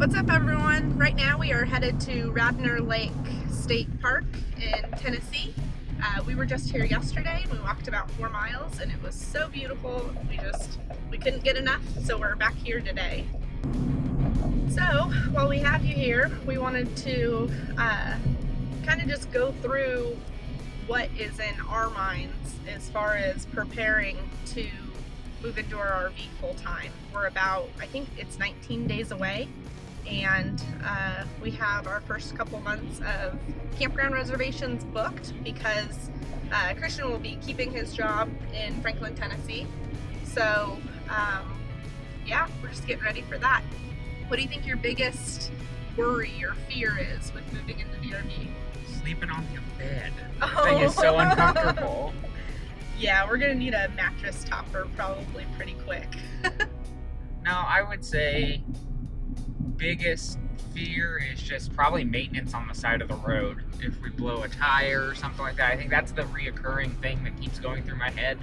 What's up, everyone? Right now we are headed to Radnor Lake State Park in Tennessee. We were just here yesterday. We walked about 4 miles and it was so beautiful. We couldn't get enough, so we're back here today. So while we have you here, we wanted to kind of just go through what is in our minds as far as preparing to move into our RV full time. We're about, I think it's 19 days away, and we have our first couple months of campground reservations booked because Christian will be keeping his job in Franklin, Tennessee. So yeah, we're just getting ready for that. What do you think your biggest worry or fear is with moving into the RV? Sleeping on your bed. That thing is so uncomfortable. Yeah, we're gonna need a mattress topper probably pretty quick. No, I would say biggest fear is just probably maintenance on the side of the road. If we blow a tire or something like that, I think that's the reoccurring thing that keeps going through my head.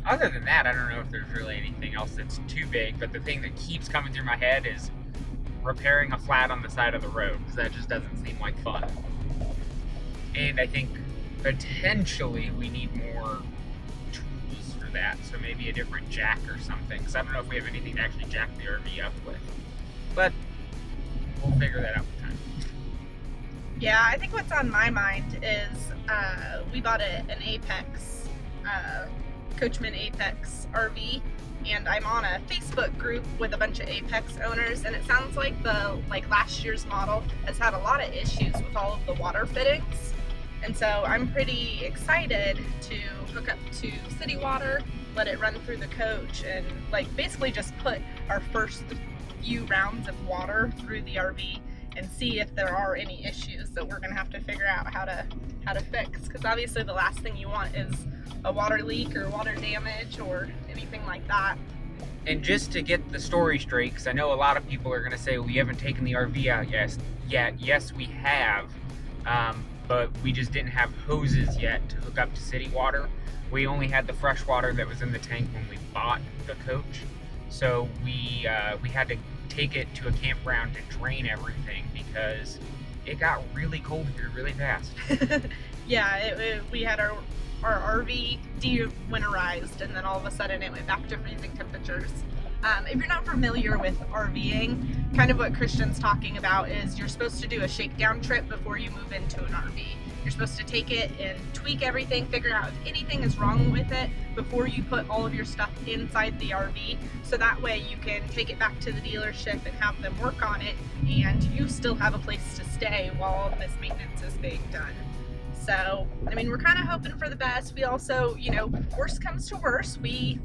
Other than that, I don't know if there's really anything else that's too big, but the thing that keeps coming through my head is repairing a flat on the side of the road, because that just doesn't seem like fun. And I think potentially we need more tools for that, so maybe a different jack or something, because I don't know if we have anything to actually jack the RV up with. But we'll figure that out with time. Yeah, I think what's on my mind is we bought an Apex, Coachman Apex RV, and I'm on a Facebook group with a bunch of Apex owners, and it sounds like last year's model has had a lot of issues with all of the water fittings. And so I'm pretty excited to hook up to city water, let it run through the coach, and basically just put our first few rounds of water through the RV and see if there are any issues that we're gonna have to figure out how to fix. Because obviously the last thing you want is a water leak or water damage or anything like that. And just to get the story straight, because I know a lot of people are going to say, well, we haven't taken the RV out yet. Yes, we have, but we just didn't have hoses yet to hook up to city water. We only had the fresh water that was in the tank when we bought the coach. So we had to take it to a campground to drain everything because it got really cold here really fast. Yeah, we had our RV de-winterized, and then all of a sudden it went back to freezing temperatures. If you're not familiar with RVing, kind of what Christian's talking about is you're supposed to do a shakedown trip before you move into an RV. You're supposed to take it and tweak everything, figure out if anything is wrong with it before you put all of your stuff inside the RV, so that way you can take it back to the dealership and have them work on it, and you still have a place to stay while all this maintenance is being done. So, I mean, we're kind of hoping for the best. We also, worst comes to worst, we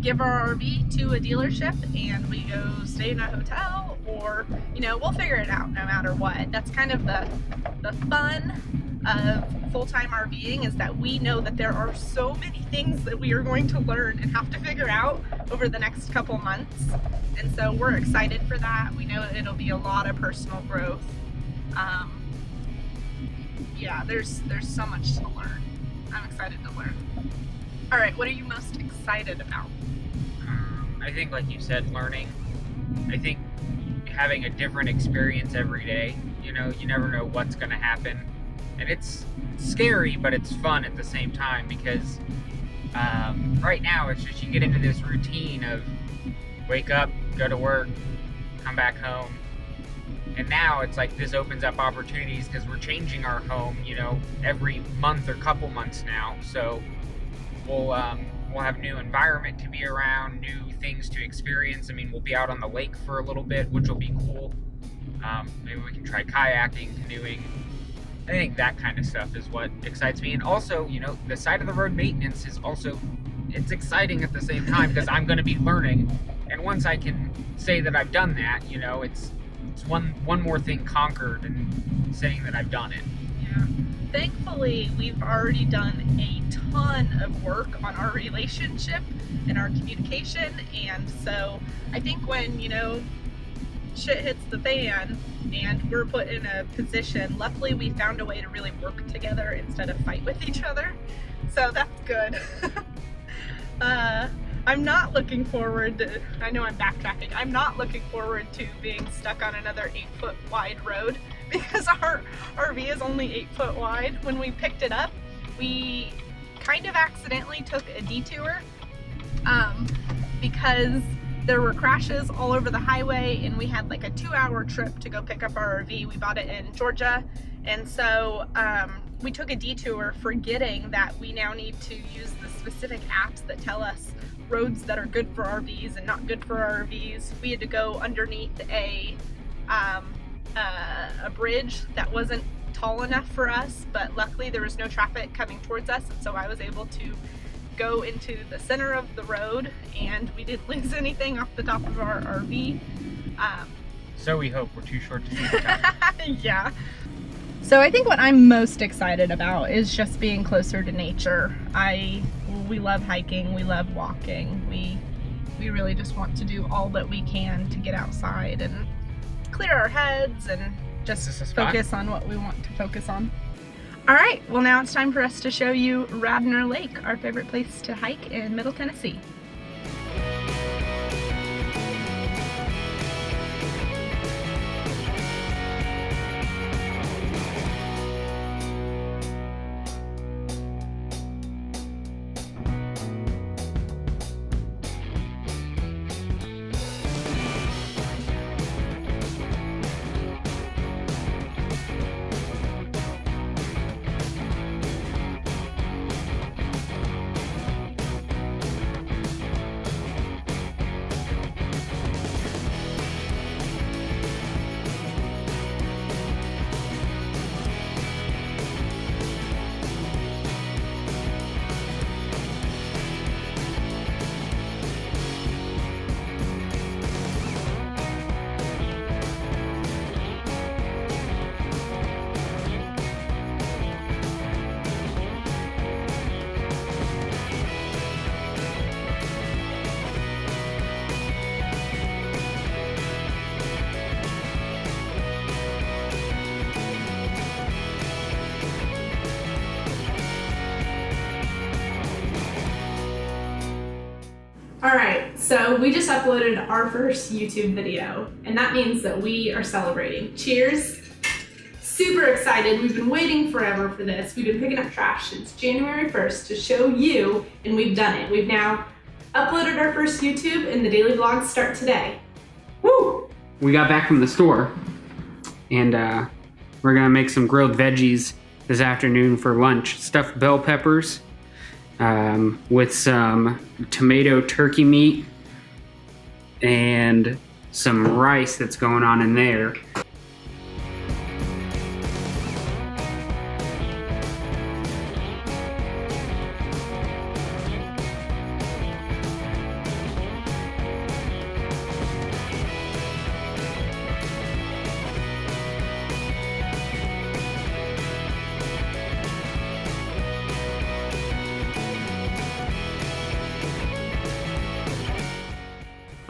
give our RV to a dealership and we go stay in a hotel, or, we'll figure it out no matter what. That's kind of the fun of full-time RVing, is that we know that there are so many things that we are going to learn and have to figure out over the next couple months. And so we're excited for that. We know it'll be a lot of personal growth. Yeah, there's so much to learn. I'm excited to learn. All right, what are you most excited about? I think, like you said, learning. I think having a different experience every day. You never know what's going to happen. And it's scary, but it's fun at the same time, because right now it's just you get into this routine of wake up, go to work, come back home. And now it's like this opens up opportunities because we're changing our home, every month or couple months now. So we'll have new environment to be around, new things to experience. I mean, we'll be out on the lake for a little bit, which will be cool. Maybe we can try kayaking, canoeing. I think that kind of stuff is what excites me. And also, the side of the road maintenance is also, it's exciting at the same time because I'm going to be learning. And once I can say that I've done that, it's one more thing conquered and saying that I've done it. Yeah. Thankfully, we've already done a ton of work on our relationship and our communication, and so I think when, shit hits the fan and we're put in a position, luckily we found a way to really work together instead of fight with each other, so that's good. I'm not looking forward to, I know I'm backtracking, I'm not looking forward to being stuck on another 8-foot wide road because our RV is only 8 foot wide. When we picked it up, we kind of accidentally took a detour because there were crashes all over the highway and we had like a 2-hour trip to go pick up our RV. We bought it in Georgia, and so we took a detour forgetting that we now need to use the specific apps that tell us roads that are good for RVs and not good for RVs. We had to go underneath a bridge that wasn't tall enough for us, but luckily there was no traffic coming towards us, and so I was able to go into the center of the road and we didn't lose anything off the top of our RV. So we hope. We're too short to see the time. Yeah. So I think what I'm most excited about is just being closer to nature. We love hiking, we love walking. We really just want to do all that we can to get outside and clear our heads and just focus on what we want to focus on. All right, well now it's time for us to show you Radnor Lake, our favorite place to hike in Middle Tennessee. Alright, so we just uploaded our first YouTube video, and that means that we are celebrating. Cheers! Super excited. We've been waiting forever for this. We've been picking up trash since January 1st to show you, and we've done it. We've now uploaded our first YouTube, and the daily vlogs start today. Woo! We got back from the store, and we're gonna make some grilled veggies this afternoon for lunch. Stuffed bell peppers with some tomato turkey meat and some rice that's going on in there.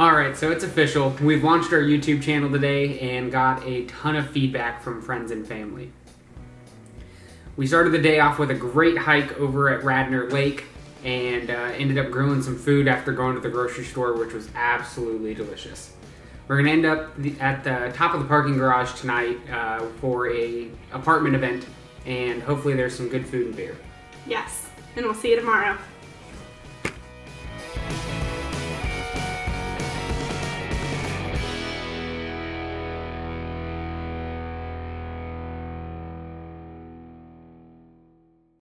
Alright, so it's official. We've launched our YouTube channel today and got a ton of feedback from friends and family. We started the day off with a great hike over at Radnor Lake and ended up grilling some food after going to the grocery store, which was absolutely delicious. We're gonna end up at the top of the parking garage tonight for a apartment event, and hopefully there's some good food and beer. Yes, and we'll see you tomorrow.